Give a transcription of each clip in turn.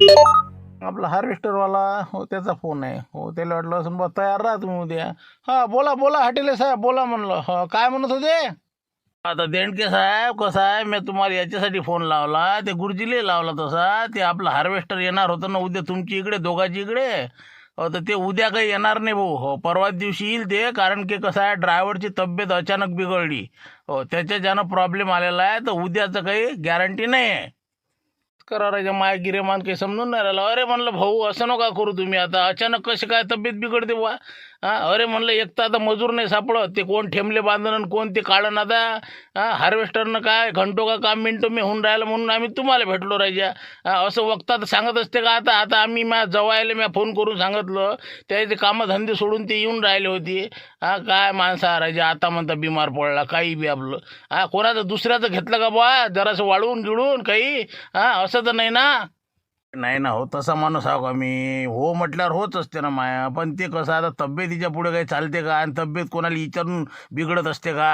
आपला हार्वेस्टरवाला हो, त्याचा फोन आहे. हो, त्याला वाटलं असं बा तयार राहा तुम्ही उद्या. हा, बोला बोला हॉटेले साहेब, बोला म्हणलं. हो, काय म्हणत होते? आता देणके साहेब, कसं आहे, मी तुम्हाला याच्यासाठी फोन लावला, ते गुरुजीले लावला तसा. ते आपलं हार्वेस्टर येणार होतं ना उद्या तुमची इकडे, दोघांची इकडे. हो, तर ते उद्या काही येणार नाही भाऊ. हो, परवा दिवशी येईल ते, कारण की कसं आहे, ड्रायव्हरची तब्येत अचानक बिघडली. हो, त्याच्या ज्यानं प्रॉब्लेम आलेला आहे, तर उद्याचं काही गॅरंटी नाही आहे. करा राजा, माय गिरेमान काही समजून नाही राहिलं. अरे म्हणलं भाऊ, असं नका करू तुम्ही. आता अचानक कशी काय तब्येत बिघडते बुवा? हा, अरे म्हणलं, एक तर आता मजूर नाही सापडत, ते कोण ठेमले बांधणं कोण ते काढणं आता. हा, हार्वेस्टरनं काय घंटो का काम मिनटो मी होऊन राहिलं म्हणून आम्ही तुम्हाला भेटलो राजा. असं वक्तात सांगत असते का? आता आता आम्ही जवायला मी फोन करून सांगितलं, त्याचे कामं धंदे सोडून ते येऊन राहिले होते. हा, काय माणसा राजा, आता म्हणता बिमार पडला काही बी आपलं. हा, कोणाचं दुसऱ्याचं घेतलं का बुवा जरासं वाळवून गिळून काही? हा, असं तर नाही ना. नाही ना, हो तसा माणूस आहो का मी? हो म्हटल्यावर होत असते ना माया, पण ते कसं आता तब्येतीच्या पुढे काही चालते का? आणि तब्येत कोणाला विचारून बिघडत असते का?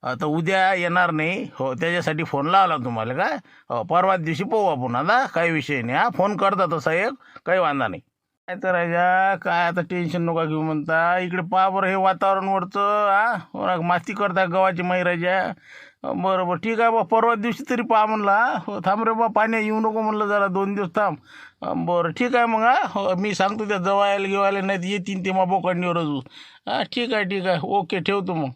आता उद्या येणार नाही. हो, त्याच्यासाठी फोन लावला तुम्हाला काय. हो, परवा दिवशी पाहू आपण, आता काही विषय नाही. हा, फोन करता तसा एक, काही वांधा नाही. काय तर राजा, काय आता टेन्शन नका घेऊ म्हणता. इकडे पहा बरं हे वातावरण वरचं. हा, हो, माती करता गव्हाची माई राजा. बरं बरं, ठीक आहे बा, परवा दिवशी तरी पहा म्हणला. हो, थांब रे बा, पाण्या येऊ नको म्हणलं, जरा 2 दिवस थांब. बरं ठीक आहे मग. हा, हो, मी सांगतो त्या जवायला घेवायला, नाही तर येतील ते मग बोकांडीवर अजून. हा, ठीक आहे ठीक आहे, ओके, ठेवतो मग.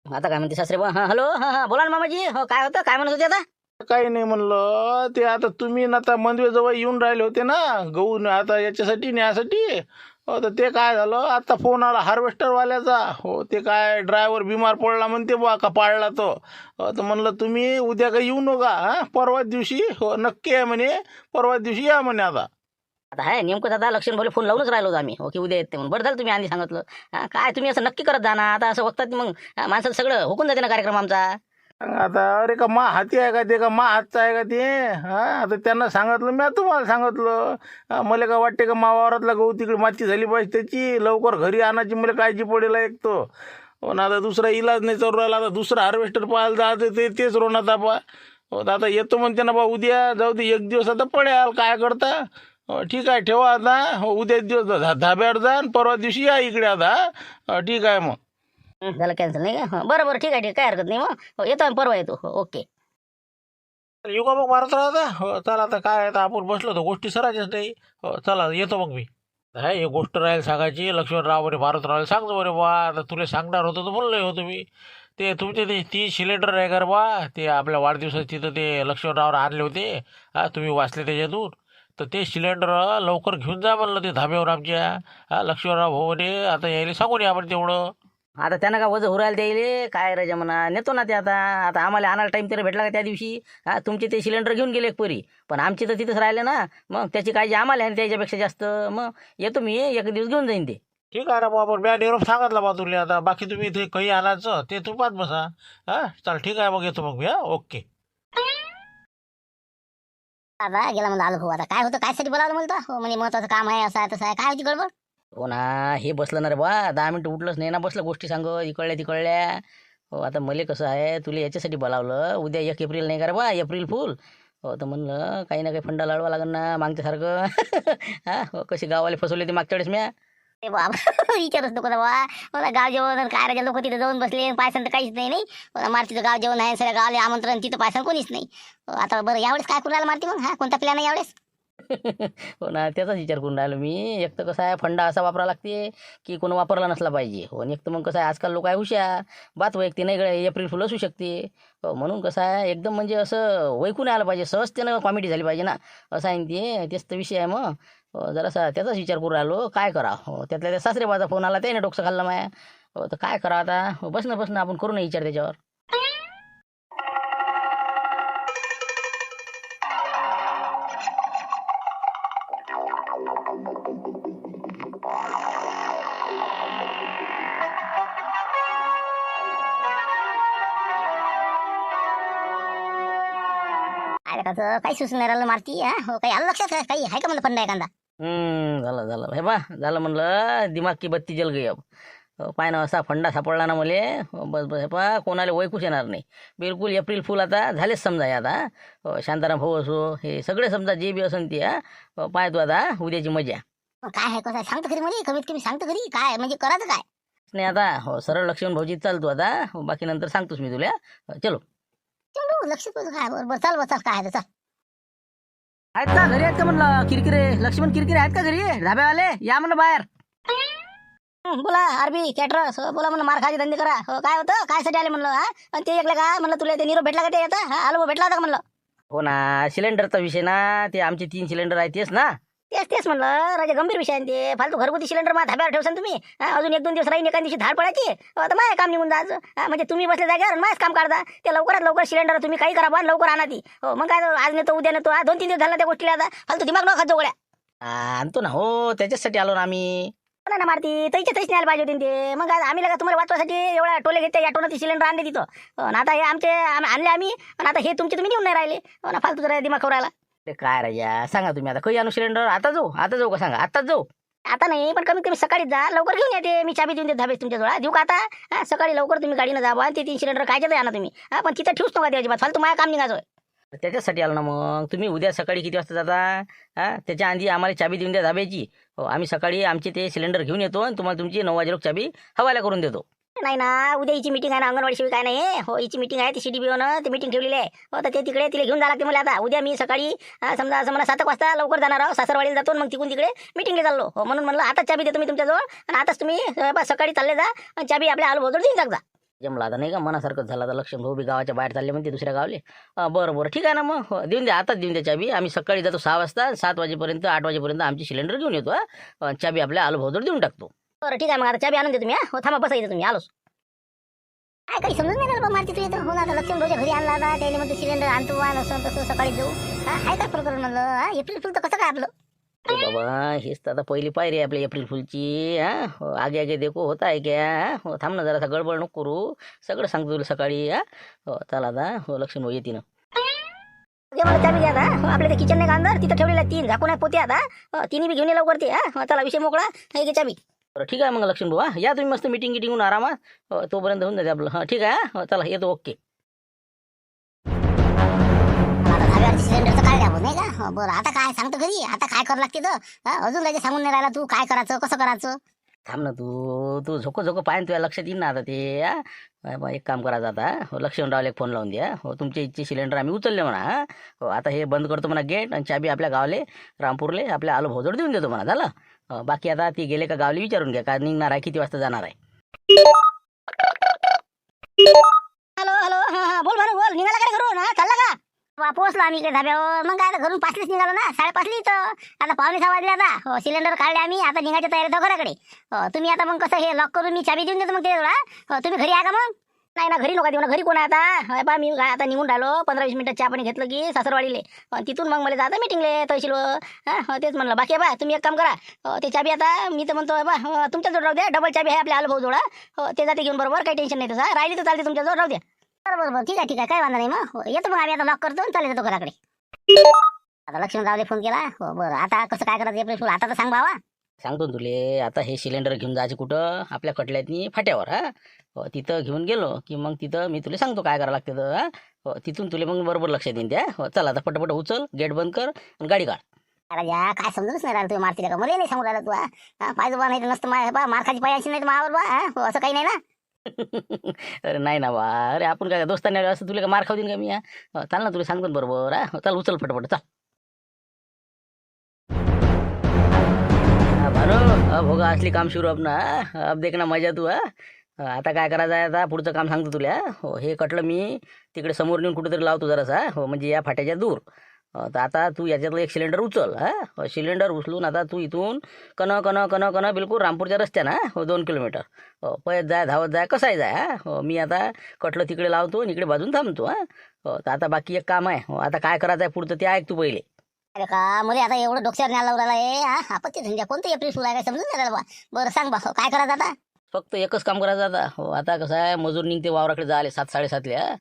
आता काय म्हणते सासरे बा? हा, हॅलो, हा हा, बोला ना मामाजी. हो, काय होतं, काय म्हणत होते आता? काही नाही म्हणलं, ते आता तुम्ही ना आता मंदवेजवळ येऊन राहिले होते ना, गहू आता याच्यासाठी न्यासाठी. हो, तर ते काय झालं, आता फोन आला हार्वेस्टरवाल्याचा. हो, ते काय ड्रायव्हर बिमार पडला म्हणते बा, का पाडला तो. हो, तर म्हणलं तुम्ही उद्या काही येऊ नका. हा, परवा दिवशी हो नक्की आहे म्हणे, परवा दिवशी या म्हणे आता. आता आहे नेमकं, आता लक्षण बोले फोन लावूनच राहिलो होतो आम्ही. हो, की उद्या येते म्हणून. बरं झालं तुम्ही आधी सांगितलं. हा, काय तुम्ही असं नक्की करत जा ना, आता असं बघतात मग माणसाचं सगळं हुकून जाते ना कार्यक्रम आमचा. आता अरे का मा हाती आहे का ते, का मा हातचं आहे का ते? हा, आता त्यांना सांगितलं, मी तुम्हाला सांगितलं. मला का वाटते का मा वावरातला गहू तिकडे माती झाली पाहिजे त्याची, लवकर घरी आणायची मला काळजी पडेल एक तो. पण आता दुसरा इलाज नाही चालू राहिला. आता दुसरा हार्वेस्टर पाहायला जायचं, तेच रोनात बा. हो, तर आता येतो म्हणते ना बा उद्या, जाऊ दे एक दिवस आता पडेल, काय करता. हो, ठीक आहे, ठेवा आता. हो, उद्या एक दिवस धाब्यावर जा आणि परवा दिवशी या इकडे आता. ठीक आहे मग. झालं कॅन्सल नाही का? हं, बरं बरं, ठीक आहे ठीक आहे, काय हरकत नाही. मग हो, येतो आम्ही परवा येतो. हो, ओके. येऊ का मग मारत राहता? हो, चला आता काय, आता आपण बसलो तर गोष्टी सरायच्याच नाही. हो, चला येतो मग मी. नाही, एक गोष्ट राहील सांगायची. लक्ष्मणराव बरे भारत राहिले सांगतो बरे बा, आता तुला सांगणार होतं तर म्हणलं होतं मी. ते तुमचे ते 30 सिलेंडर आहे का रे बा, ते आपल्या वाढदिवसात तिथं ते लक्ष्मणराव आणले होते. हा, तुम्ही वाचले त्याच्यातून. तर ते सिलेंडर लवकर घेऊन जा म्हणलं ते धाब्यावर आमच्या. हा, लक्ष्मणराव भाऊ म्हणे आता यायला सांगून या आपण तेवढं. आता त्यांना का वजन उरायला द्यायले काय राजा म्हणा, नेतो ना ते. आता आता आम्हाला आणायला टाईम तरी भेटला का त्या दिवशी? हा, तुमचे ते सिलेंडर घेऊन गेले एक परी, पण आमची तर तिथंच राहिले ना. मग त्याची काळजी आम्हाला आहे ना त्याच्यापेक्षा जास्त. मग येतो मी, एक दिवस घेऊन जाईन ते. ठीक आहे ना बा, आपण म्या निरोप सांगितला बा तुला. आता बाकी तुम्ही इथे काही आणायचं ते तुम्हाला बसा. हा, चल ठीक आहे मग, येतो मग मी. हा, ओके. आता गेला म्हणलं आलो भाऊ. आता काय होतं, कायसाठी बोलावलं म्हणतं? हो, म्हणजे महत्वाचं काम आहे, असं आहे तसं आहे, काय होती गडबड? हो ना, हे बसलं ना रे बा, 10 मिनिटं उठलंच नाही ना, बसलं गोष्टी सांग इकडल्या तिकडल्या. हो, आता मले कसं आहे, तुला याच्यासाठी बोलावलं, उद्या 1 एप्रिल नाही का रे बा, एप्रिल फुल. हो, तर म्हणलं काही ना काही फंडा लाडवा लागेल ना मागच्यासारखं. हा, हो, कशी गावाला फसवले ते मागच्या वेळेस म्या. ते बाबा विचारूच नको ना बाबा. मला गाव जेवण आणि काय राजा, लोक तिथे जाऊन बसले, पायसन तर काहीच नाही. नाही मला मारतीचं गाव जेवण आहे, सगळ्या गावाला आमंत्रण, तिथं पायसन कोणीच नाही. आता बरं, यावेळेस काय करू राहिला मारती मग? हा, कोणता प्लॅन आहे यावेळेस? हो ना, त्याचाच विचार करून राहिलो मी. एक तर कसं आहे, फंडा असा वापरा लागते की कोणी वापरला नसला पाहिजे. हो, आणि एक तर मग कसं आहे, आजकाल लोक आहे हुशार, बात वैयक्तिक नाही गड्या, एप्रिल फुल असू शकते. हो, म्हणून कसं आहे, एकदम म्हणजे असं वैकून आलं पाहिजे, सहजतेनं कॉमेडी झाली पाहिजे ना. असं आहे न ते, तेच तर विषय आहे मग. हो, जरासा त्याचाच विचार करून राहिलो काय करा. हो, त्यातल्या त्या सासरेबाचा फोन आला, त्याने डोकं खाल्लं माया. हो, तर काय करा आता. हो, बसणं बसणं आपण करू ना विचार त्याच्यावर. अरे कसं काही सुचून नाही राहिलं मारती. हा, हो, काही आलं लक्षात? काही आहे का म्हणलं फंडा एखादा? झालं झालं हे बा, झालं म्हणलं, दिमाग की बत्ती जल गई अब. पाय ना असा फंडा सापडला ना मले, बस बस पा कोणाला वैकूच येणार नाही बिलकुल. एप्रिल फुल आता झालेच समजा हे आता. शांताराम भाऊ असो हे सगळे समजा जे बी असन ते पाय तू आता उद्याची मजा. काय आहे कसं आहे सांगतो खरी मला, कमीत कमी सांगतो खरी काय म्हणजे करायचं काय. नाही आता सरळ लक्ष्मण भाऊजी चालतो आता, बाकी नंतर सांगतोच मी तुला. चलो चलो लक्ष तुझं काय बरोबर, चाल बस चाल काय आहे ते, चाल. आहेत का घरी, आहेत का म्हणलं किरकिरे, लक्ष्मण किरकिरे आहेत का घरी ढाब्यावाले, या म्हणलं बाहेर. बोला आरबी कॅटरस, बोला म्हणलं मार खायचे धंदे करा. काय होतं काय साठी आले म्हणलं, आणि ते ऐकलं का म्हणलं तुला ते निरोप भेटला का ते येतं, आलो भेटला होता का म्हणलं. हो ना, सिलेंडरचा विषय ना, ते आमचे 3 सिलेंडर आहेत तेच ना. तेच म्हणलं राजा, गंभीर विषय आहे ते. फालतू घरगुती सिलेंडर मा धाब्यावर ठेवसान तुम्ही. अजून 1-2 दिवस राहीन, एका दिवशी धाड पडायची तर माझं काम निघून जायचं. म्हणजे तुम्ही बसले जागेवर माझंच काम काढता. ते लवकरात लवकर सिलेंडर तुम्ही काही करा बा, लवकर आणा ती. हो मग काय आज नेतो उद्या नेतो, 2-3 दिवस झाला त्या गोष्टीला. आता फालतू दिमाग न खात गोळ्या. आणतो ना, हो त्याच्यासाठी आलो ना आम्ही. नाही ना मारती तैचे तैच न्यायला पाहिजे होते ते. मग आज आम्ही लगा तुम्हाला वाचवासाठी एवढा टोले घेते, या टोनात सिलेंडर आणले तिथं. आणि आता हे आमचे आणले आम्ही, आणि आता हे तुमचे तुम्ही नेऊन नाही राहिले. ना फालतू जरा दिमाग खवरायला. ते काय राजा सांगा तुम्ही, आता काही आणू सिलेंडर, आता जाऊ का सांगा, आताच जाऊ. आता नाही पण कमीत कमी सकाळी जा, लवकर घेऊन येते. मी चाबी देऊन देत धाबे तुमच्या जवळ, देऊ का आता. सकाळी लवकर तुम्ही गाडीनं जा बा, ते 3 सिलेंडर कायचे आणा तुम्ही. पण तिथं ठेवूच नका ते अजिबात, फालतू माझ्या काम निघायचं. त्याच्यासाठी आलो ना मग. तुम्ही उद्या सकाळी किती वाजता जाता, त्याच्या आधी आम्हाला चाबी देऊन द्या धाब्याची. हो आम्ही सकाळी आमचे ते सिलेंडर घेऊन येतो आणि तुम्हाला तुमची 9 वाजेला चाबी हवाला करून देतो. नाही ना, उद्या हिची मीटिंग आहे ना, अंगणवाडी शिवाय काय नाही. हो हिची मीटिंग आहे, ती CDPO ते मीटिंग ठेवलेली आहे. हो तर ते तिकडे तिला घेऊन जावं लागते मला. आता उद्या मी सकाळी समजा असं मला 7 वाजता लवकर जाणार आहो, सासरवाडीला जातो, मग तिकडून तिकडे मीटिंगला चाललो. हो म्हणून म्हणलं आता चाबी देतो मी तुमच्याजवळ, आणि आताच तुम्ही सकाळी चालले जा, आणि चाबी आपल्या आलो भोजोड देऊन जा. जमला आता नाही का, मनासारखंच झालं. आता लक्ष्मण भाऊ बी गावाच्या बाहेर चालले म्हणते दुसऱ्या गावले. बरं ठीक आहे ना मग. देऊन द्या, आताच देऊन द्या चाबी. आम्ही सकाळी जातो 6 वाजता, 7 वाजेपर्यंत 8 वाजेपर्यंत आमची सिलेंडर घेऊन येतो. चाबी आपल्या आलो भोजोड देऊन टाकतो. बरं ठीक आहे मग, आता चाबी आणून दे तुम्ही. हो थांबा, बसा इथे तुम्ही, आलोच. काय काही समजून नाही राहिलं मारती तू येतो. हो ना, आता लक्ष्मण भाऊच्या घरी आणला होता, त्याने म्हणतो सिलेंडर आणतो आणि असं तसं सकाळी जाऊ. आहे काय प्रकरण म्हणलं, एप्रिल फुल तर कसं काय आपलं. अरे बाबा, हेच तर आता पहिली पायरी आहे आपल्या एप्रिल फुलची. आगे आगे देखो होता आहे क्या. हो थांब ना जरासा, गडबड नको करू, सगळं सांगतो तुला सकाळी. हो चला आता, हो लक्ष्मण भाऊ येते ना. मला चाबी द्या आता. हो, आपल्या ते किचन नाही का अंदर, तिथं ठेवलेल्या 3 झाकून आहे पोते. आता तिन्ही बी घेऊन ये लवकर ते. चला विषय मोकळा, हे घे चाबी. बरं ठीक आहे मग लक्ष्मण भाऊ, या तुम्ही मस्त गिटिंगून आरामात. तोपर्यंत होऊन जाते आपलं. ठीक आहे, चला येतो. ओके. आता धाब्यावरती सिलेंडरचं काय द्यावं नाही का. बरं आता काय सांगतो घरी, आता काय करावं लागते तर. अजून काही सांगून नाही राहिला तू, काय करायचं कसं करायचं. थांब ना तू झोको पाय तुझ्या लक्षात येईन ना आता ते. एक काम करायचं आता, लक्ष्मणरावला एक फोन लावून द्या. हो तुमच्या इच्छे सिलेंडर आम्ही उचलले म्हणा. हो आता हे बंद करतो म्हणा गेट, आणि चाबी आपल्या गावले रामपूरले आपल्या आलो भोजोड देऊन देतो म्हणा. झालं. बाकी आता ती गेले का गावले विचारून घ्या, काय निघणार आहे, किती वाजता जाणार आहे. हॅलो हा बोल बरं बोल. निघाला काय घरून, चालला का. पोहोचलो आम्ही इकडे धाब्यावर. मग काय आता घरून 5लाच निघालो ना, 5:30 इथं. आता 5:45 वाजले. आता हो सिलेंडर काढले आम्ही, आता निघायची तयारी तो घराकडे. तुम्ही आता मग कसं हे लॉक करून मी चाबी देऊन देतो मग ते. तुम्ही घरी आहे का मग. नाही ना घरी नका देऊ ना, घरी कोण आहे आता. बा मी आता निघून राहिलो, 15-20 मिनिटात चहा पाणी घेतलं की सासरवाडीले, तिथून मग मला जाता मिटिंगले तहसीलवर. तेच म्हणलं. बाकी बा तुम्ही एक काम करा, ते चाबी आता मी तर म्हणतो बा तुमच्याजवळ राहू द्या. डबल चाबी आहे आपल्या आलो भाऊ जोडा. ते जाते घेऊन बरोबर, काही टेन्शन नाही तसं. राहिली तर चालते तुमच्याजवळ, राहू द्या. बरोबर ठीक आहे काय वांधा नाही. मग येतो मग आम्ही आता लॉक करतो, चालले जातो घराकडे. आता लक्ष्मणरावले फोन केला. हो बरं आता कसं काय करायचं एप्रिल फुल, आता तर सांग बाबा. सांगतो तुले. आता हे सिलेंडर घेऊन जायचे कुठं, आपल्या कटल्यातनी फाट्यावर. तिथं घेऊन गेलो की मग तिथं मी तुला सांगतो काय करावं लागतं तर. तिथून तुला मग बरोबर लक्षात येईन त्या. चला आता पटापट उचल, गेट बंद कर आणि गाडी काढ. राजा काय समजूनच नाही राहिलं, तुम्ही मारतीला का मला नाही सांगू राहिला तू. पाहिजे बा, नाही तर नसतं मार खायची पाहिजे नाही तर मावर बा. असं काही नाही ना. अरे नाही ना बा, अरे आपण काय दोस्तांनी असं तुला का मार खाऊ देईन का मी. चाल ना तुला सांगतो बरोबर. चल उचल पटापट चल. भानो भोगा असली काम सुरू अब ना, अब देख ना मजा तू. आता काय करायचं आहे, आता पुढचं काम सांगतो तुला. हो हे कटलं मी तिकडे समोर नेऊन कुठेतरी लावतो जरासा. हो म्हणजे या फाट्याच्या दूर. तर आता तू याच्यातलं एक सिलेंडर उचल. सिलेंडर उचलून आता तू इथून कन बिलकुल रामपूरच्या रस्त्यानं 2 किलोमीटर पळत जाय, धावत जाय, कसाही जाय. हो मी आता कटलं तिकडे लावतो आणि इकडे बाजून थांबतो. तर आता बाकी एक काम आहे. आता काय करायचं आहे पुढचं ते ऐक तू पहिले. अरे का मला आता एवढं डोक्यावर न्यायला लावला आहे. आपत्ती धंद्या कोणतं एप्रिल फुल आहे काय समजून नाही राहिलं बा. बरं सांग बा, काय करायचं आता. फक्त एकच काम करायचं आता. हो आता कसं आहे, मजूर निघते वावराकडे जायले 7-7:30.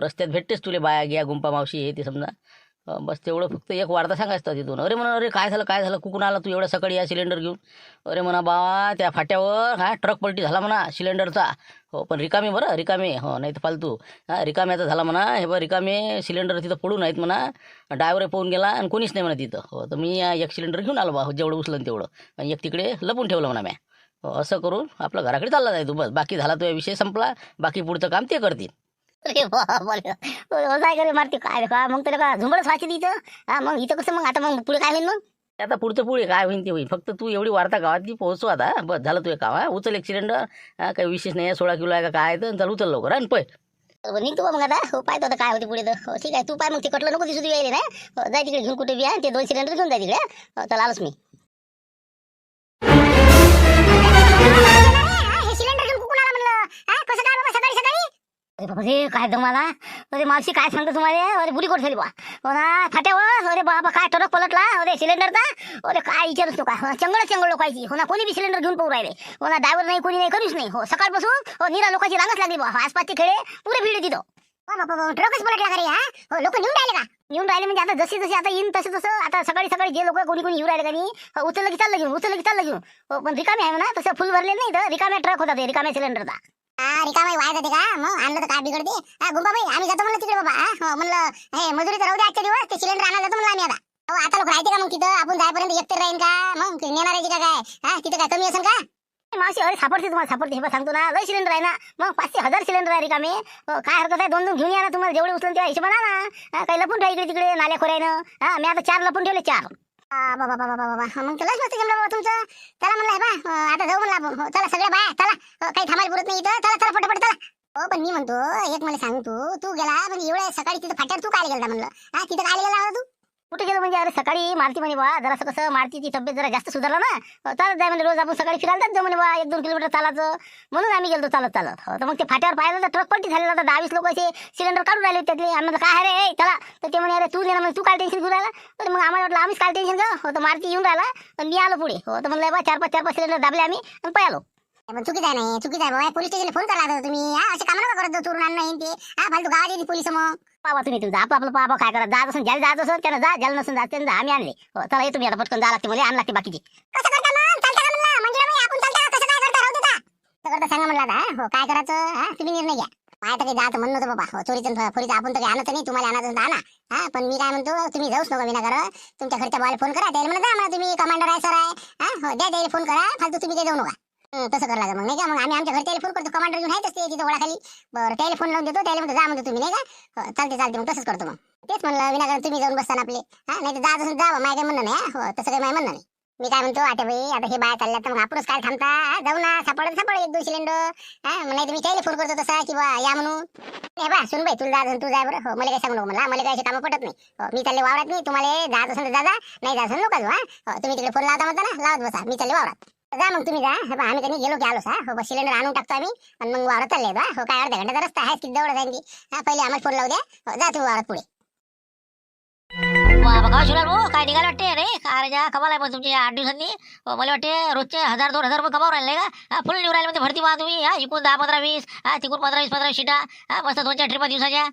रस्त्यात भेटतेच तुले बाया घ्या गुंपा मावशी हे ते समजा. बस तेवढं फक्त एक वार्ता सांगायचं तिथून. अरे म्हणा, अरे काय झालं कुकून आला तू एवढ्या सकाळी या सिलेंडर घेऊन? अरे म्हणा बाबा, त्या फाट्यावर ट्रक पलटी झाला म्हणा सिलेंडरचा. हो पण रिकामे बरं, रिकामे, हो नाही तर फालतू. रिकाम्याचा झाला म्हणा. हे बरं रिकामे सिलेंडर तिथं पडून आहेत म्हणा. ड्रायव्हर पाहून गेला आणि कोणीच नाही म्हणा तिथं. हो तर मी एक सिलेंडर घेऊन आलो बा, जेवढं उचलं तेवढं, आणि एक तिकडे लपून ठेवलं म्हणा म्या. असं करून आपलं घराकडे चालला जाय तू. बस बाकी झाला तो विषय संपला. बाकी पुढचं काम ते करतील. अरे काय करे मारते काय का मग त्याला का झुंबडच व्हायची तिथं. मग इथं कसं मग आता मग पुढे काय होईल मग? आता पुढचं पुढे काय होईल ते होईल. फक्त तू एवढी वार्ता गावातली पोहोचू आता. बस झालं तू एक काम. उचल एक सिलेंडर. काही विशेष नाही आहे, 16 किलो आहे का काय आहे तर चल उचल लवकर आणि पै. निघतो मग आता. हो पाहतो आता काय होते पुढे तर. ठीक आहे, तू पाय मग ते कटलं नको दिसू यायले ना. जाय तिकडे घेऊन कुठे बी आहे ते 2 सिलेंडर घेऊन जाय तिकडे. चल आलोच मी. सिलेंडर घेऊन कुकून आला म्हणलं. कसं काय बाबा सकाळी सकाळी? अरे बाबा रे काय तुम्हाला. अरे मावशी काय सांगतो तुम्हाला. अरे बुरी कोट झाली बा. हो ना फाट्यावर. अरे बाबा काय ट्रक पलटला. अरे सिलेंडरचा. अरे काय विचारूच नका. चंगळ लोकांची. हो ना कोणी बी सिलेंडर घेऊन पाहू राहिले. हो ना ड्रायव्हर नाही कोणी नाही करूच नाही. हो सकाळपासून निरा लोकांची रांगच लागली बा. आसपासचे खेडे पुरे भिडले तिथं. ट्रकच पलटला का रे? हो लोक नेऊन राहिले का? नेऊन राहिले म्हणजे आता जशी आता येईन तसं आता सकाळी जे लोक कोणी येऊ राहिले का नाही उचललं की चाललं घेऊन. हो पण रिकामे आहे ना तसं फुल भरले नाही तर रिकाम्या ट्रक होता ते रिकाम्या सिलेंडरचा. रिकामे व्हाय जाते का मग आणलं तर काय बिघडते. गुंबाबाई आम्ही जातो म्हणलं तिकडे बाबा. म्हणलं हे मजुरीचं राहू दे आजच्या दिवस. ते सिलेंडर आणायला जातो म्हणलं आम्ही आता. आता लोक राहते का मग तिथं? आपण जायपर्यंत एकतर राहीन का मग नेणारायची का काय? तिथं काय कमी असेल का? मावशी अरे सापडते तुम्हाला सापडते. हे सांगतो ना लय सिलेंडर आहे ना. मग 500,000 सिलेंडर आहे रिकामे. काय हरकत आहे 2 घेऊन या ना. तुम्हाला जेवढे उचलून तेव्हा हिशोबाने ना. काही लपून ठेवा इकडे तिकडे नाल्या खोऱ्यानं. मी आता 4 लपून ठेवले 4. बाबा मग तुलाच मस्त जमलं बाबा तुमचं. चला म्हणलं बा आता जाऊ म्हणलं आपण. चला सगळ्या बाया चला. काही थांबायला पुरत नाही इथं. चला फटाफट चला. हो पण मी म्हणतो एक मला सांग तू गेला म्हणजे एवढ्या सकाळी तिथं फाट्यावर तू काय गेला म्हणलं. तिथं काय गेला तू? कुठे गेलो म्हणजे अरे सकाळी मारती म्हणे बा जरासं कसं मारतीची तब्येत जरा जास्त सुधारला ना. चालत जाय म्हणजे रोज आपण सकाळी फिरायला जाऊ म्हणे बा 1-2 किलोमीटर चालायचं. म्हणून आम्ही गेलो चालत. तर मग ते फाट्यावर पाहिलं तर ट्रक पलटी झालेला. 10-20 लोक असे सिलेंडर काढून राहिले त्यातले. आम्हाला काय अरे चला. तर ते म्हणे अरे तू नेणार म्हणजे तू काय टेन्शन घेऊन राहिला. तर मग आम्हाला वाटलं आम्हीच काय टेन्शन घेऊ. हो तर मारती येऊन राहिला पण मी आलो पुढे. हो तर म्हणलं बा 4-5 सिलेंडर दाबले आम्ही आणि पळालो. पण चुकीच आहे नाही चुकीच आहे बाबा. पोलीस स्टेशनला फोन करा तुम्ही. असे काम नका करत चोरून आणणं ते. फालतू गावात येते पोलीस. मग पावा तुम्ही तुमचं आपलं पावा काय करा. जात असून ज्याला जात असं त्यानं जा. ज्याला नसून जात त्यांना आम्ही आणले. हो चला ये तुम्ही आता पटकन जा लागते मला आण लागते बाकीची. कसं करता मग चालता का म्हणलं मंजुळाबाई आपण चालता का? कसं काय करता राहू देता. कसं करता सांगा म्हणलं आता. हो काय करायचं तुम्ही निर्णय घ्या. काय तर काही जात म्हणलं होतं बाबा. हो चोरीचं फोरीचं आपण तर काही आणत नाही. तुम्हाला आणायचं आणा. पण मी काय म्हणतो तुम्ही जाऊच नका विनाकारण. तुमच्या घरच्या बाला फोन करा त्याला म्हणा जा म्हणा तुम्ही कमांडर आहे सर आहे. हो द्या त्याला फोन करा. फालतू तुम्ही काही जाऊ नका. तसं करायला लागेल मग नाही का. मग आम्ही आमच्या घरी टेलिफोन करतो. कमांडर घेऊन आहेच असते तिथं ओळाखाली. बरं टेलिफोन लावून देतो त्याला म्हणतो जा म्हणतो तुम्ही नाही का. चालते मग तसंच करतो. मग तेच म्हणलं विनाकारण तुम्ही जाऊन बसताना आपले. नाही तर जात असेल जावं. माझ्या काही म्हणणं नाही. हो तसं काही माझं म्हणणं नाही. मी काय म्हणतो आता बाई आता हे बाया चालल्या तर मग आपणच काय थांबता. जाऊ ना सापड 1-2 सिलेंडर. नाही तुम्ही टेलिफोन करतो तसा किंवा या म्हणून. हे बा सुन बाई तुला जा तू जाय बरं. हो मला काय सांगू नको मला. मला काय असे कामं पटत नाही. मी चालले वावरात नाही. तुम्हाला जात असेल जा नाही जात असेल नका जाऊ. तुम्ही तिकडे फोन लावता म्हणता ना लावत बसा. मी चालले वावरात. जा मग तुम्ही जा. आम्ही त्यांनी गेलो की आलो हो बस सिलेंडर आणून टाकतो आम्ही आणि मग वावरात चालले बा. हो काय अर्ध्या घंट्याचा रस्ता आहे किती जवळ जाईल ती. पहिले आम्हाला फोन लावू द्या. जा तुम्ही वावरात पुढे. बघा शिवलाल भाऊ काय निघाले वाटते रे. अरे जा कमाल आहे पण तुमची 8 दिवसांनी. मला वाटते रोजचे 1000-2000 रुपये कमावून राहिले का. फुल निवड राहिले म्हणजे भरती पहा तुम्ही. इकून 10-15-20 तिकून 15-20 शिटा. मस्त 2-4 ट्रिपा दिवसाच्या.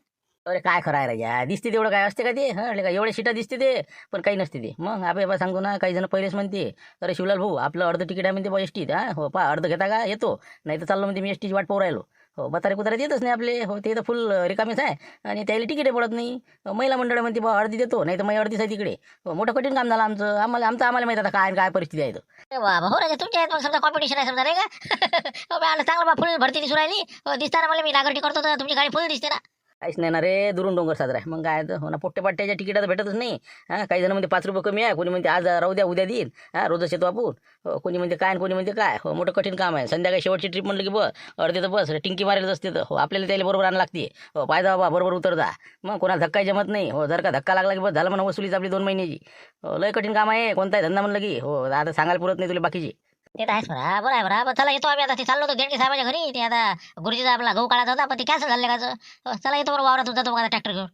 अरे काय खरं आहे राजा. दिसते तेवढं काय असते का ते. का एवढे शिटा दिसते ते पण काही नसते ते. मग आपण सांगतो ना काही जण पहिलेच म्हणते अरे शिवलाल भाऊ आपलं अर्ध तिकीट आहे म्हणते बा एसटीत. हो पा अर्ध घेता का येतो नाही तर चाललो म्हणते मी एसटीची वाट पाहू राहिलो. हो बतारे कुतारे येतच नाही आपले. हो ते तर फुल रिकामीच आहे आणि त्याला तिकीटही पडत नाही. महिला मंडळ म्हणते बा अर्धी देतो नाही तर मग अर्धीच आहे तिकडे. मोठं कठीण काम झालं आमचं. आम्हाला माहिती आता काय परिस्थिती आहे. अरे बाबा हो राजा तुमच्या मग समजा कॉम्पिटिशन आहे समजा रे का. चांगलं बा फुल भरती दिसून राहिली. दिसताना मला मी नागरिक करतो तर तुमची गाडी फुल दिसते ना. काहीच नाही ना रे. दुरून डोंगर साजरा आहे. मग काय हो ना पोट्ट्यापाट्ट्याच्या तिकीट तर भेटतच नाही. काही जण म्हणते 5 रुपये कमी आहे. कोणी म्हणते आज राहू द्या उद्या देईल. रोजच येतो आपण. कोणी म्हणते काय कोणी म्हणते काय. हो मोठं कठीण काम आहे. संध्याकाळी शेवटची ट्रिप म्हणलं की बस अर्धे तर बस टिंकी मारायला असते तर हो आपल्याला त्याला बरोबर आणायला लागते. हो पायदा बाबा बरोबर उतर जा. मग कोणाला धक्का जमत नाही. हो जर का धक्का लागला की बस झालं म्हणा वसुलीच आपली 2 महिन्याची. हो लय कठीण काम आहे. कोणताही धंदा म्हणलं की हो आता सांगायला पुरत नाही तुला बाकीची. ते तर आहेच बरोबर आहे बरोबर. चला येतो आम्ही आता. ते चाललो होतो देणगे साहेबाच्या घरी. ते आता गुरुजीचा आपला गहू काढायचा होता पण ते कॅन्सल झाले का. चला येतो बरोबर वावरात जातो बघा ट्रॅक्टर घेऊन.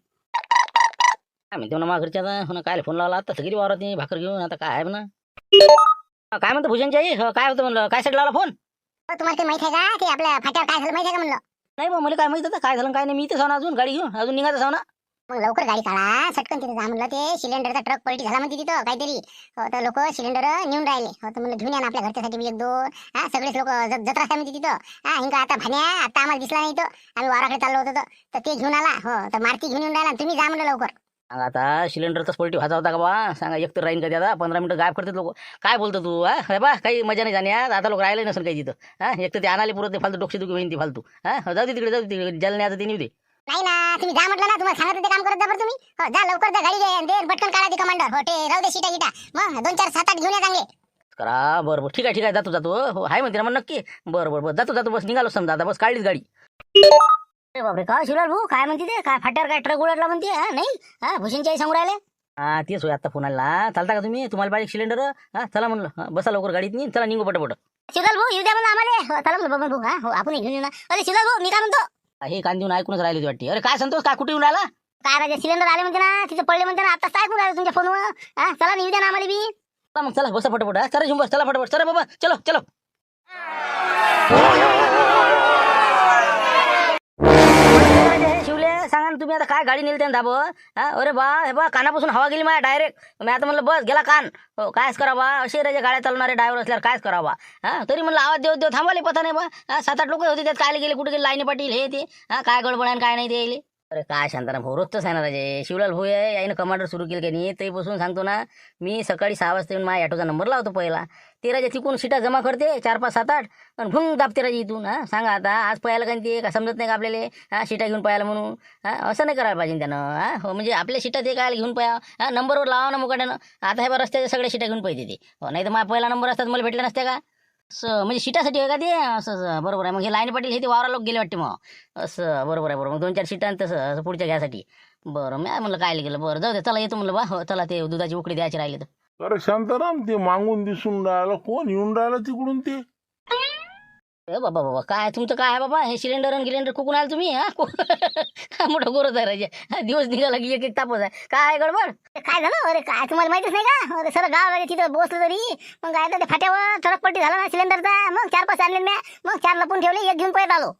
आम्ही तेव्हा मा घरच्या हो ना काय फोन लावला आता सगळी वावरात भाकर घेऊन आता काय आहे म्हणा. काय म्हणतो भुजनची आई. काय होतं म्हणलं काय साठी लावला फोन. तुम्हाला ते माहिती आहे का ते आपल्या फाट्यावर काय झालं माहिती आहे का म्हणलं. नाही मग मला काय माहिती होतं काय झालं काय नाही. मी इथे जाऊ ना अजून गाडी घेऊन अजून निघायचं जाऊ ना. मग लवकर गाडी काढा, सटकन तिथे जा म्हणलं. ते सिलेंडरचा ट्रक पलटी झाला म्हणते तिथं काहीतरी. तर लोक सिलेंडर नेऊन राहिले. तर म्हणलं घेऊन या ना आपल्या घरच्यासाठी बी एक दोन. सगळेच लोक जत्रा आहे म्हणते तिथं. हिंका आता भाण्या आता आम्हाला दिसला नाही. आम्ही वाराकडे चाललो होतो तर ते घेऊन आला. तर मारुती घेऊन येऊन राहिला. तुम्ही जा म्हणलं लवकर. सांगा आता सिलेंडरचाच पलटी व्हायचा होता का बा? सांगा एक तर राहीन कधी आता 15 मिनिटं गायब करतात लोक. काय बोलतो तू? हे बा काही मजा नाही जाण्यात. आता लोक राहिले नसेल काही तिथं. एक तर ते आणाले पुरत फालतू डोक्षे दुखी होईन ती फालतू. जाऊ दे तिकडे, जाऊ दे तिकडे. जलण्याचं ते नेऊ दे. नाही ना, तुम्ही जा म्हटलं ना. तुम्हाला सांगत ते काम करत जा बरं तुम्ही. जा लवकर, जा गाडी घ्या. ते पटकन काढा ते कमांडर. ते राहू दे शिटा गिटा. मग 2 4 7 8 घेऊन या चांगले. करा बरं बरं. ठीक आहे ठीक आहे. जातो जातो. हो आहे म्हणते ना मग नक्की. बरं बरं बरं. जातो जातो. बस निघालो समजा आता. बस काढलीच गाडी. अरे बापरे, काय शिवलाल भाऊ काय म्हणते ते? काय फाट्यावर काय ट्रक उलटला म्हणते? नाही भूषणच्याही सांगू राहिले. तेच होय. आता फोन आला. चालता का तुम्ही? तुम्हाला पाहिजे सिलेंडर? चला म्हणलं. बसा लवकर गाडीत नाही. चला निघू पटापट. शिवलाल भाऊ येऊ द्या म्हणून आम्हाला. चला म्हणलं बबन भाऊ. हो आपण घेऊन येऊ ना. अरे शिवलाल भाऊ मी काय म्हणतो? हे कान देऊन ऐकूनच राहिली वाटते. अरे काय संतोष, काय कुठे येऊन राहिला? काय राजा सिलेंडर आले म्हणते ना, तिथे पडले म्हणते ना. आता काय ऐकून राहिले तुमच्या फोनवर? चला येऊ द्या ना आम्हाला बी. चला मग चला बसा पटापट. चला झुंबर चला पटापट. चला बाबा चलो चलो. शिवले सांगा ना तुम्ही आता काय गाडी नेली त्यानं दाबत? अरे बा हे बा कानापासून हवा गेली माझ्या डायरेक्ट. मी आता म्हणलं बस गेला कान. हो कायच करावा? असे राजा गाड्या चालवणारे ड्रायव्हर असल्यावर कायच करावा? तरी म्हणलं आवाज देऊ देऊ थांबवले पता नाही बा. 7 8 लोक होते त्यात. काय गेले कुठे गेले लाईनी पाटील हे ते. काय गडबड आहे काय नाही ते यायले. अरे काय शांताराम भाऊ रोजच आहे ना राजे. शिवलाल भाऊ आहे याईनं कमांडर सुरू केलं की नाही ते बसून सांगतो ना. मी सकाळी 6 वाजता येऊन माझ्या ऑटोचा नंबर लावतो पहिला. ते राजा तिकून सीटा जमा करते 4 5 7 8 आणि भुंग दाबते राजा इथून. सांगा आता आज पळायला का ते का समजत नाही का आपल्याला? सीटा घेऊन पळायला म्हणून. असं नाही करायला पाहिजे त्यानं. हो म्हणजे आपल्या सीटा ते काय घेऊन पळा. नंबरवर लावा ना मुकाट्यानं. आता हे बा रस्त्याच्या सगळ्या सीटा घेऊन पाहिजे ते. नाही तर माझा पहिला नंबर असतात मला भेटले नसते का? असं म्हणजे सीटासाठी आहे का ते? असं बरोबर आहे. मग हे लाईन पाटील हे ते वावरा लोक गेले वाटते मग. असं बरोबर आहे बरोबर. मग 2 4 सीटा तसं असं पुढच्या घ्यासाठी. बरं मी म्हणलं काय गेलं. बरं जाऊ दे चला येतो म्हणलं बा. हो चला ते दुधाची उकडी द्यायची राहिले तर. अरे शांताराम, ते मागून दिसून राहिलं. कोण येऊन राहिलं तिकडून ते? बाबा बाबा काय तुमचं काय आहे बाबा? हे सिलेंडर आणि गिलेंडर कुकून आलं तुम्ही? मोठं गोरच आहे राजा. दिवस निघाला की एक एक तापच आहे. काय गडबड? काय झालं? अरे काय तुम्हाला माहितीच नाही का? अरे सर गाव राजा तिथं बसलं तरी. मग काय तर ते फाट्यावर ट्रक पलटी झाला ना सिलेंडरचा. मग 4 5 आणले मी. मग 4 लपून ठेवले, एक घेऊन पळत आलो.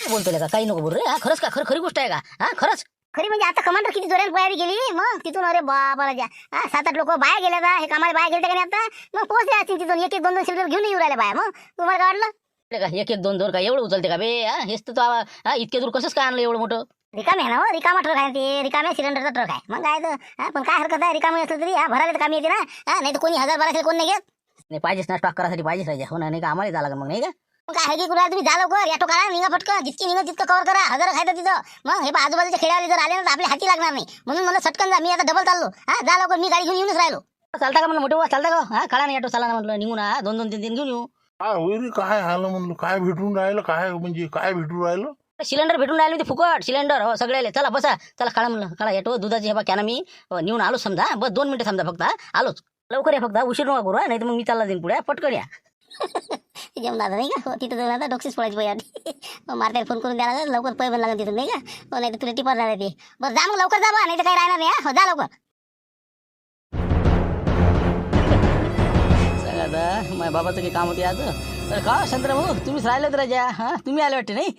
बोलतो का काही नको बोल रे. खरंच का? खरी गोष्ट आहे का? खरंच खरी म्हणजे आता कमांडर किती जोरात तयारी केली. मग तिथून अरे बाबा राजा 7 8 लोक बाहेर गेले. हे कामाला बाहेर गेले का नाही आता? मग पोहोचले असतील तिथून. एक एक 2 2 सिलेंडर घेऊन येऊ राहिले बाहेर. मग तुम्हाला काय वाटलं? का एक एक 2 2 का एवढं उचलते का बे? हेच तर तू इतके दूर कसंच काय आणलं एवढं मोठं? रिकामे आहे ना हो. रिकामा ट्रक आहे ते. रिकाम्या सिलेंडरचा ट्रक आहे. मग काय तर पण काय हरकत आहे? रिकामी असलं तरी भरायला तर कामी येते ना. नाही तर कोणी 1000 1200 कोण नाही घेत. नाही पाहिजेच ना. स्टॉक करायसाठी पाहिजेच राजा. हो ना. नाही का आम्हाला झाला का मग नाही का? मग काय की कुठे तुम्ही जा लवकर. ऑटो काढा निघा पटकन. जितकी निघा तितकं कव्हर करा. 1000 खायचं तिथं. मग हे आजूबाजूच्या खेड्यावाले जर आले ना तर आपल्या हाती लागणार नाही. म्हणून मला सटकन जा. मी आता डबल चाललो. जा लवकर. मी गाडी घेऊन येऊनच राहिलो. चालता का म्हणलं मोठे चालता का? काढा नाही ऑटो चाला ना म्हटलं निघून. 2 2 3 3 घेऊन येऊ. काय होईल रे? काय आलं म्हणलं? काय भेटून राहिलं? काय म्हणजे काय भेटून राहिलं? सिलेंडर भेटून राहिले ते फुकट सिलेंडर. हो सगळ्याले. चला बसा. चला काढा म्हणलं. काढा ऑटो दुधाची हे बा कॅना मी नेऊन आलो समजा. बस 2 मिनिटं समजा फक्त. आलोच. लवकर या फक्त. उशीर नका करू. नाही तर मग मी चालला जाईन पुढे. पटकन या. जेवण आता नाही का? तिथं जाऊन आता डॉक्टरच पडायची पाहिजे. मारतायला फोन करून द्यायला लवकर पै पण लागेल तिथून नाही का? नाही तर तुला टिपर जाणार ते. बरं जा मग लवकर जा बा. नाही तर काही राहणार नाही. हो जा लवकर. सांगा आता माझ्या बाबाचं काही काम होते आज. अरे का शांतराम भाऊ तुम्हीच राहिलेत राजा. तुम्ही आले वाटते नाही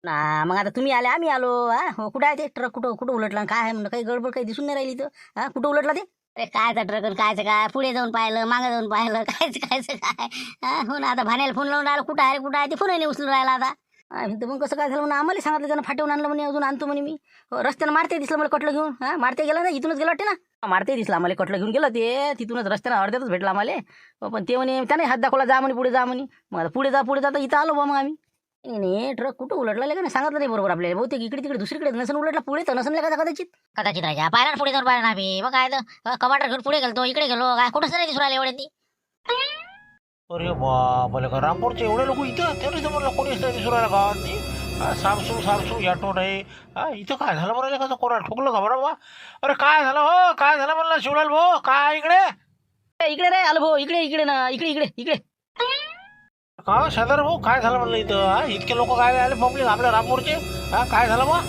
ना? मग आता तुम्ही आले आम्ही आलो. हो कुठं आहे ते ट्रक? कुठं उलटला? काय आहे म्हणलं? काही गडबड काही दिसून नाही राहिली तर. कुठं उलटला ते? अरे कायचा ट्रक कायचं काय? पुढे जाऊन पाहिलं, मागे जाऊन पाहिलं. कायचं काय? हो ना. आता भाण्याला फोन लावून राहिला. कुठं आहे कुठं आहे? ते फोनही उचलून राहिला आता. मग कसं काय झालं म्हणून आम्हाला सांगितलं त्यानं. फाटवून आणलं म्हणे. अजून आणतो म्हणे मी. रस्त्यानं मारते दिसलं मला कटलं घेऊन. मारते गेला ना इथूनच गेलं वाटते ना. मारते दिसलं आम्हाला कटलं घेऊन गेलं ते. तिथूनच रस्त्यानं अर्ध्यातच भेटलं आम्हाला. पण ते म्हणे त्याने हात दाखवला जा म्हणे पुढे जा म्हणे. मग आता पुढे जाता इथं आलो बा मग आम्ही. नाही ट्रक कुठं उलटला का नाही सांगितलं नाही बरोबर आपल्याला. बहुतेक इकडे तिकडे दुसरीकडे नसन उलटला. पुढे तर नसन का कदाचित. कदाचित राजा पाहिला पुढे जाऊन पाहिला आम्ही. मग काय तर कमांडर घेऊन पुढे गेलो इकडे गेलो. काय कुठंच नाही दिसून राहिले एवढे ती. अरे बापा का रामपूरचे एवढे लोक इथं? तरी म्हणलं कोणीच नाही दिसून राहिलं गावात. सामसू ऑटो नाही. इथं काय झालं बरं? कसं कोणा ठोकलं का बरं बा? अरे काय झालं हो? काय झालं म्हणलं शिवलाल भाऊ? काय इकडे रे आलो भाऊ. इकडे ना. इकडे का शांताराम भाऊ काय झालं म्हणलं इथं? इतके लोक काय आले पब्लिक आपल्या रामपूरचे? काय झालं बा?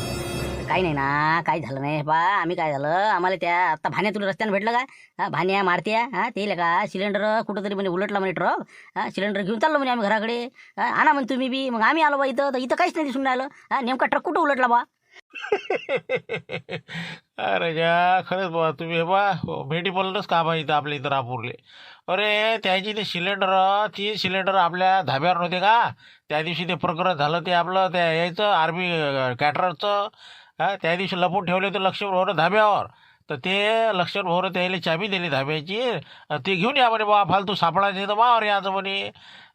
काही नाही ना. काही झालं नाही बा. आम्ही काय झालं आम्हाला त्या आता भाण्या तुला रस्त्यानं भेटलं का? भाण्या मारत्या ते का सिलेंडर कुठंतरी म्हणजे उलटला म्हणे ट्रक. सिलेंडर घेऊन चाललो म्हणे आम्ही घराकडे. आणा म्हणे तुम्ही बी. मग आम्ही आलो बा इथं. तर इथं काहीच नाही दिसून राहिलं. नेमका ट्रक कुठं उलटला बा? अरे जा खरंच बा तुम्ही हे बा भेटी पडलंच काम आहे इथं आपल्या इथं रापूरले. अरे त्याची ते सिलेंडर 3 सिलेंडर आपल्या धाब्यावर नव्हते का? त्या दिवशी ते प्रकरण झालं ते आपलं त्या यायचं आर्मी कॅटररचं. हा त्या दिवशी लपून ठेवले होते लक्ष्मण भाऊनं धाब्यावर. तर ते लक्ष्मण भाऊनं त्याला चाबी दिली धाब्याची. ते घेऊन या म्हणे बा फालतू सापडायचे तर मावर याचं म्हणे.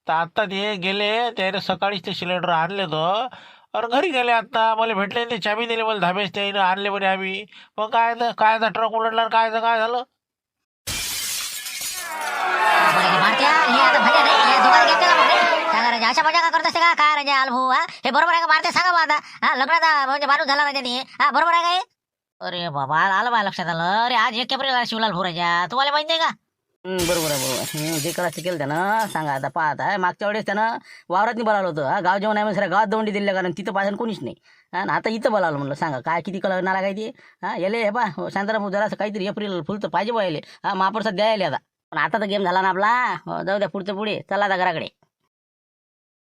तर आत्ता ते गेले त्याने सकाळीच ते सिलेंडर आणले तर अरे घरी गेले आत्ता मला भेटले ते चाबी दिली मला धाब्याच त्याने आणले म्हणे आम्ही. मग काय ट्रक उलटला आणि काय झालं. मारत्या हे आता भजा रे हे दुकान घेतलं का मग रे? सांगा राजा अशा मजा का करत असते का काय राजा आलभू हा हे बरोबर आहे का मारते सांगा बा आता हा लग्नाचा म्हणजे माणूस झाला राजा ते हा बरोबर आहे का हे? अरे बाबा आलं माझ्या लक्षात आलं अरे आज 1 एप्रिल शिवलाल भाऊ राजा तुम्हाला माहित नाही का? बरोबर आहे बरोबर. जे करायचं केलं त्यानं सांगा आता पाहत आहे मागच्या वेळेस त्यानं वावरात नाही बोलावलं होतं. हा गाव जेवण आहे म्हणजे गावात दौंडी दिल्या कारण तिथं पाहिजे कोणीच नाही. हा आणि आता इथं बोलावलं म्हणलं सांगा काय किती कलर नाला काय ते. हा येले हे पा शांताराम जरा काहीतरी एप्रिल फुल तर पाहिजे बा याले. हा महाप्रसाद द्यायला आता पण आता तर गेम झाला ना आपला. जाऊ द्या पुढचं पुढे चला आता घराकडे.